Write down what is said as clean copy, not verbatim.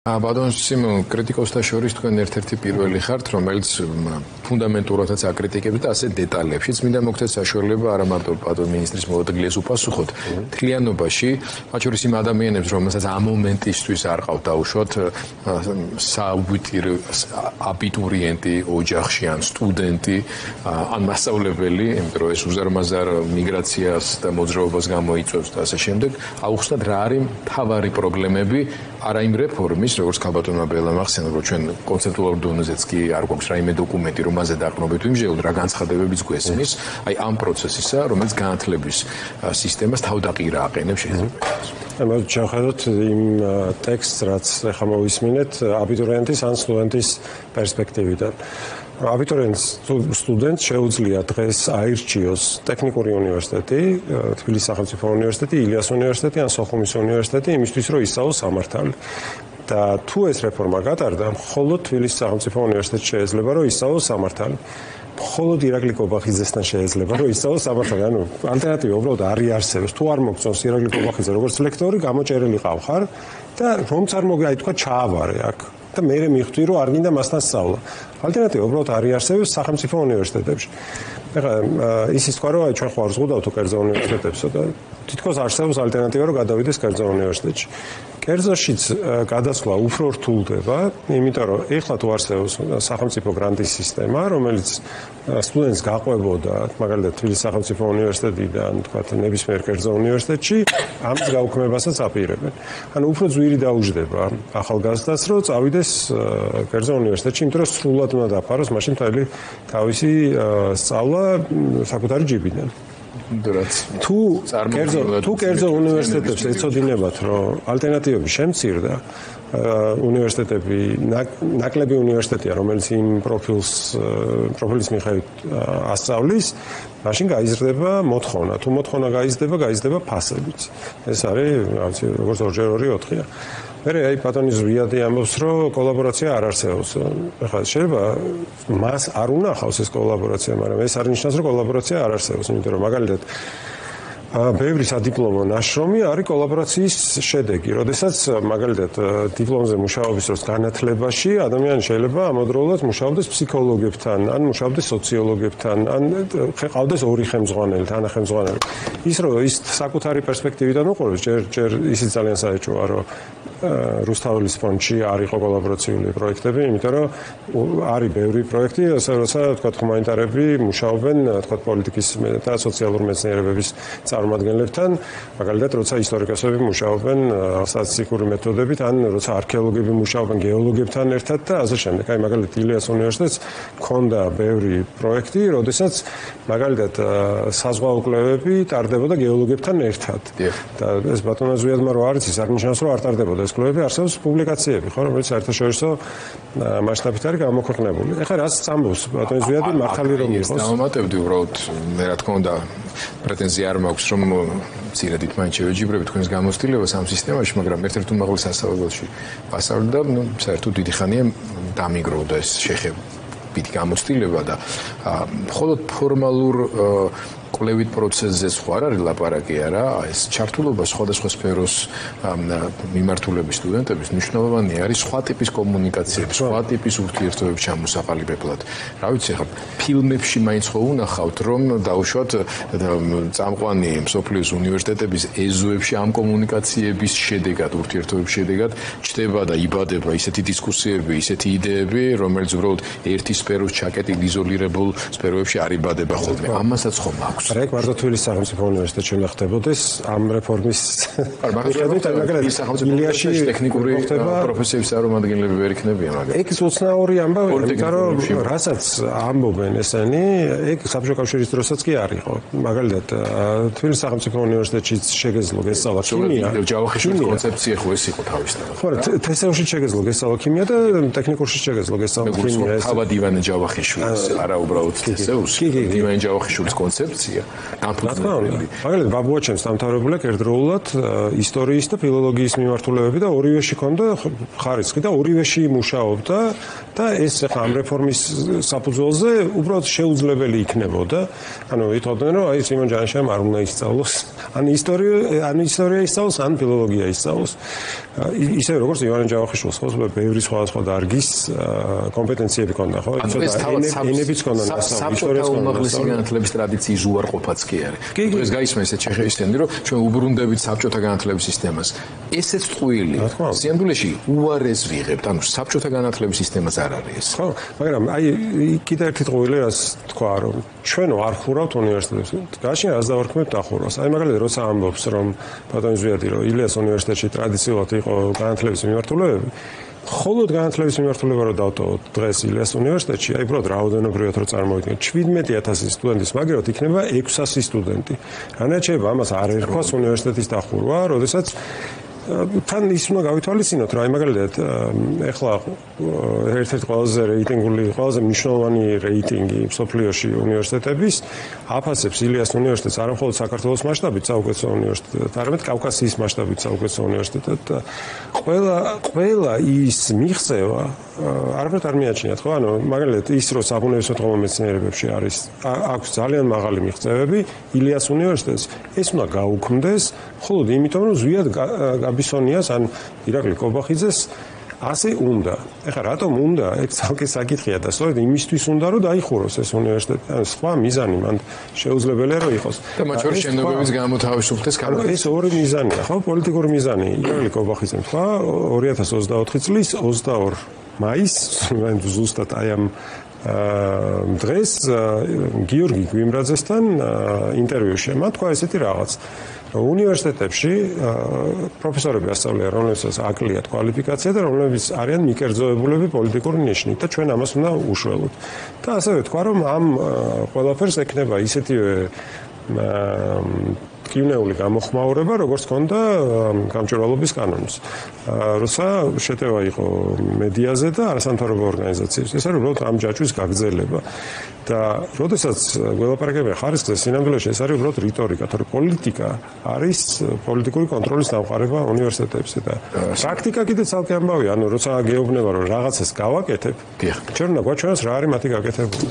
ბატონ სიმონ, კრიტიკოსთა შორის თქვენ ერთ-ერთი პირველი ხართ, რომელიც ფუნდამენტურადაც აკრიტიკებთ და ასე დეტალებშიც. მინდა მოგცეთ საშუალება არა მარტო ბატონ მინისტრის მოადგილეს უპასუხოთ, მთლიანობაში, მათ შორის იმ ადამიანებს, რომელსაც ამ მომენტისთვის არ ყავთ დაუშვათ აბიტურიენტი ოჯახში ან სტუდენტი, ან მასწავლებელი, იმიტომ რომ ეს უზარმაზარ მიგრაციას და მოძრაობას გამოიწვევს და ასე შემდეგ, აუხსნათ რა არის მთავარი პრობლემები არა იმ რეფორმის, როგორც ქალბატონმა ბელამ ახსენა, რომ ჩვენ კონცეპტუალურ დონეზეც კი არ გვაქვს რაიმე დოკუმენტი, რომელზე დაყრდნობით ვიმჟეოთ, რა განცხადებებიც გვესმის, აი ამ პროცესისა, რომელიც განათლების სისტემას თავდაყირა აყენებს შეიძლება. ამას შევხედოთ იმ ტექსტს, რაც ახლა მოვისმინეთ, აბიტურიენტის ან სტუდენტის პერსპექტივიდან. აბიტურიენტს სტუდენტს შეუძლია დღეს აირჩიოს ტექნიკური უნივერსიტეტი, თბილისის სახელმწიფო უნივერსიტეტი, ილიას უნივერსიტეტი ან სოხუმის უნივერსიტეტი იმისთვის, რომ ისწავლოს სამართალი. და თუ ეს რეფორმა გატარდა, მხოლოდ თბილისის სახელმწიფო უნივერსიტეტში შეიძლება, რომ ისწავლოს სამართალი. მხოლოდ ირაკლი კობახიძესთან შეიძლება, რომ ისწავლოს სამართალი. ანუ ალტერნატივა უბრალოდ არ იარსებებს. თუ არ მოგწონს ირაკლი კობახიძე როგორც ლექტორი, გამოჭერილი ყავხარ და რომც არ მოგე, აი თქვა ჩაავარე აქ. და მე მივხვდი, რომ არ გინდა მასთან სწავლა. ალტერნატივა უბრალოდ არ იარსებებს სახელმწიფო უნივერსიტეტებში. ეხლა ისიც თქვა, რომ აი ჩვენ ხო არ ზღუდავთ კერძო უნივერსიტეტებსო და თითქოს არსებობს ალტერნატივა, რომ გადავიდეს კერძო უნივერსიტეტში. კერძოშიც გადასვლა უფრო რთულდება, იმიტომ რომ ეხლა თუ არსებობს სახელმწიფო გრანტის სისტემა, რომელიც სტუდენტს გაყვებოდა, მაგალითად თბილისის სახელმწიფო უნივერსიტეტიდან, თქვათ, ნებისმიერ კერძო უნივერსიტეტში, ამის გაუქმებასაც აპირებენ. ანუ უფრო ძვირი დაუждდება ახალგაზრდას, რომ წავიდეს კერძო უნივერსიტეტში, იმიტომ რომ სრულად უნდა დაფაროს მაშინ თავისი სწავლა საკუთარი ჯიბიდან. თუ კერძო უნივერსიტეტებს ეცოდინებათ, რომ ალტერნატივები შემცირდა, უნივერსიტეტები, ნაკლები უნივერსიტეტია, რომელიც იმ პროფილის მიხედვით ასწავლის, მაშინ გაიზრდება მოთხოვნა. თუ მოთხოვნა გაიზრდება ფასებიც. ეს არის, როგორც 2-2-4-ია. მერე აი ბატონი ზვიადი ამბობს, რომ კოლაბორაცია არ არსებობს. ეხლა შეიძლება მას არ უნახავს ეს კოლაბორაცია, მაგრამ ეს არ ნიშნავს, რომ კოლაბორაცია არ არსებობს, იმიტომ რომ მაგალითად ბევრი სადიპლომო ნაშრომი არის კოლაბორაციის შედეგი. როდესაც მაგალითად დიპლომზე მუშაობის დროს განათლებაში ადამიანი შეიძლება ამავდროულად მუშაობდეს ფსიქოლოგებთან, ან მუშაობდეს სოციოლოგებთან, ან ყავდეს ორი ხელმძღვანელი, თანახელმძღვანელი. ის რომ ის საკუთარი პერსპექტივიდან უყურებს, ჯერ ისიც ძალიან საეჭვოა, რომ რუსთაველის ფონდში არ იყო კოლაბორაციული პროექტები, იმიტომ რომ არის ბევრი პროექტი, როცა თქვა ჰუმანიტარები მუშაობენ, თქვა პოლიტიკის და სოციალურ მეცნიერებების წარმომადგენლებთან, მაგალითად, როცა ისტორიკოსები მუშაობენ სტატისტიკური მეთოდებით, ან როცა არქეოლოგები მუშაობენ გეოლოგებთან ერთად და ასე შემდეგ. აი მაგალითად, ილიას უნივერსიტეტს ჰქონდა ბევრი პროექტი, როდესაც მაგალითად საზღვაო კვლევები ტარდებოდა გეოლოგებთან ერთად. და ეს ბატონო ზვიადმა რო არის, ის არ ნიშნავს, რომ არ ტარდებოდა ეს კვლევები, არსებობს პუბლიკაციები, ხო, რომელიც საერთაშორისო მასშტაბით არის გამოქვეყნებული. ეხლა რაც ამბობს ბატონი ზვიადი, მართალი რომ იყოს. დავამატებდი უბრალოდ, მე რა თქმა უნდა, პრეტენზია არ მაქვს, რომ მცირედით მაინც შევეჯიბრები თქვენს გამოცდილებას ამ სისტემაში, მაგრამ ერთ-ერთ უმაღლეს სასწავლებელში ვასწავლე და საერთოდ დიდი ხანია დამიგროვდა ეს შეხებითი გამოცდილება და მხოლოდ ფორმალურ კვლევით პროცესზე სხვა არ არის ლაპარაკი არა, ეს ჩართულობა სხვადასხვა სფეროს მიმართულების სტუდენტების მნიშვნელოვანი არის სხვა ტიპის კომუნიკაციები, სხვა ტიპის ურთიერთობების ჩამოსაყალიბებლად. რა ვიცი, ხა ფილმებში მაინც ხო უნახავთ, რომ დაუშვათ წამყვანი მსოფლიოს უნივერსიტეტების ეზოებში ამ კომუნიკაციების შედეგად, ურთიერთობების შედეგად ჩდება და იბადება ისეთი დისკუსიები, ისეთი იდეები, რომელიც უბრალოდ ერთი სფეროს ჩაკეტილ იზოლირებულ სფეროებში არ იბადება ხოლმე. ამასაც ხომ აქვს. რეკ მარტო თბილისის სახელმწიფო უნივერსიტეტში უნდა ხდებოდეს ამ რეფორმის თბილისის სახელმწიფო უნივერსიტეტში ტექნიკური პროფესიების წარმომადგენლები ვერ იქნებიან მაგრამ ეგ უცნაური ამბავია იმიტომ რომ რასაც ამბობენ ესენი ეგ საბჭოთა კავშირის დროსაც კი არ იყო მაგალითად თბილისის სახელმწიფო უნივერსიტეტში შეგეძლო გესწავლა ქიმია ჯავახიშვილის კონცეფცია ხო ეს იყო თავისთავად ხო თესევში შეგეძლო გესწავლა ქიმია და ტექნიკურში შეგეძლო გესწავლა ქიმია თავად ივანე ჯავახიშვილის არა უბრალოდ თესევში ივანე ჯავახიშვილის კონცეფცია პროფესია. დამფუძნებელი. მაგალითად, ბაბუაჩემს დამთავრებული აქვს ერთდროულად ისტორიის და ფილოლოგიის მიმართულებები და ორივეში ჰქონდა ხარისხი და ორივეში მუშაობდა და ეს ახლა ამ რეფორმის საფუძველზე უბრალოდ შეუძლებელი იქნებოდა. ანუ ითხოვდნენ, რომ აი სიმონ ჯანიშვილი არ უნდა ისწავლოს, ან ისტორია ისწავლოს, ან ფილოლოგია ისწავლოს. ისე როგორც ივანე ჯავახიშვილს ხო, ბევრი სხვადასხვა დარგის კომპეტენციები ჰქონდა, ხო? ენებიც ჰქონდა, ისტორიაც ჰქონდა. უმაღლესი განათლების ტრადიციის უარყოფაც კი არის. დღეს გაისმენთ ეს ჩეხეთის სტენდი, რომ ჩვენ უბრუნდებით საბჭოთა განათლების სისტემას. ესეც ტყუილი. სიამდვილეში უარეს ვიღებთ, ანუ საბჭოთა განათლების სისტემას არ არის ეს. ხო, მაგრამ აი კიდე ერთი ტყუილი რაც თქვა, რომ ჩვენ არ ხურავთ უნივერსიტეტებს. გაშინ რას დავარქმევთ დახურვას. აი მაგალითად როცა ამბობს, რომ ბატონი ზვიადი, რომ ილიას უნივერსიტეტში ტრადიციულად იყო განათლების მიმართულებები, ხოლოდ განათლების მიმართულება რო დავტოვოთ დღეს ილიას უნივერსიტეტში, აი უბრალოდ რაოდენობრივად რო წარმოვიდგინოთ, 17000 სტუდენტის მაგერად იქნება 600 სტუდენტი. რანაირად შეიძლება ამას არ ერქვას უნივერსიტეტის დახურვა, როდესაც თან ის უნდა გავითვალისწინოთ, რომ აი მაგალითად ეხლა ერთ-ერთი ყველაზე რეიტინგული, ყველაზე მნიშვნელოვანი რეიტინგი მსოფლიოში უნივერსიტეტების აფასებს ილიას უნივერსიტეტს არა მხოლოდ საქართველოს მასშტაბით საუკეთესო უნივერსიტეტად, არამედ კავკასიის მასშტაბით საუკეთესო უნივერსიტეტად. ყველა ის მიღწევა არაფერად არ მიაჩნიათ, ხო? ანუ მაგალითად ის რომ საბუნებისმეტყველო მეცნიერებებში არის აქვს ძალიან მაღალი მიღწევები ილიას უნივერსიტეტს, ეს უნდა გაუქმდეს, მხოლოდ იმიტომ რომ ზვიად გაბისონიას ან ირაკლი კობახიძეს ასე უნდა. ეხლა რატომ უნდა? ეგ ცალკე საკითხია და სწორედ იმისთვის უნდა რომ დაიხუროს ეს უნივერსიტეტი. ანუ სხვა მიზანი მან შეუძლებელია რომ იყოს. და მათ შორის შენობების გამოთავისუფლდეს კანონი. ეს ორი მიზანია, ხო? პოლიტიკური მიზანი. ირაკლი კობახიძემ თქვა 2024 წლის 22 მაისს, ზუსტად აი ამ დღეს გიორგი გვიმრაძესთან ინტერვიუში მან თქვა ესეთი რაღაც, რომ უნივერსიტეტებში პროფესორები ასწავლიან, რომლებსაც აკლიათ კვალიფიკაცია და რომლებიც არიან მიკერძოებულები პოლიტიკური ნიშნით და ჩვენ ამას უნდა უშველოთ. და ასევე თქვა, რომ ამ ყველაფერს ექნება ისეთივე ტკივნეული გამოხმაურება, როგორც ჰქონდა გამჭვირვალობის კანონის. როცა შეტევა იყო მედიაზე და არასამთავრობო ორგანიზაციებს. ეს არის უბრალოდ ამ ჯაჭვის გაგრძელება. და როდესაც გველაპარაკებია ხარისხზე, სინამდვილეში ეს არის უბრალოდ რიტორიკა, თორე პოლიტიკა არის პოლიტიკური კონტროლის დამყარება უნივერსიტეტებში და პრაქტიკა კიდე ცალკე ამბავია. ანუ როცა გეუბნება რომ რაღაცას გავაკეთებ, ჩვენ უნდა გვაჩვენოს რა არის მათი გაკეთებული.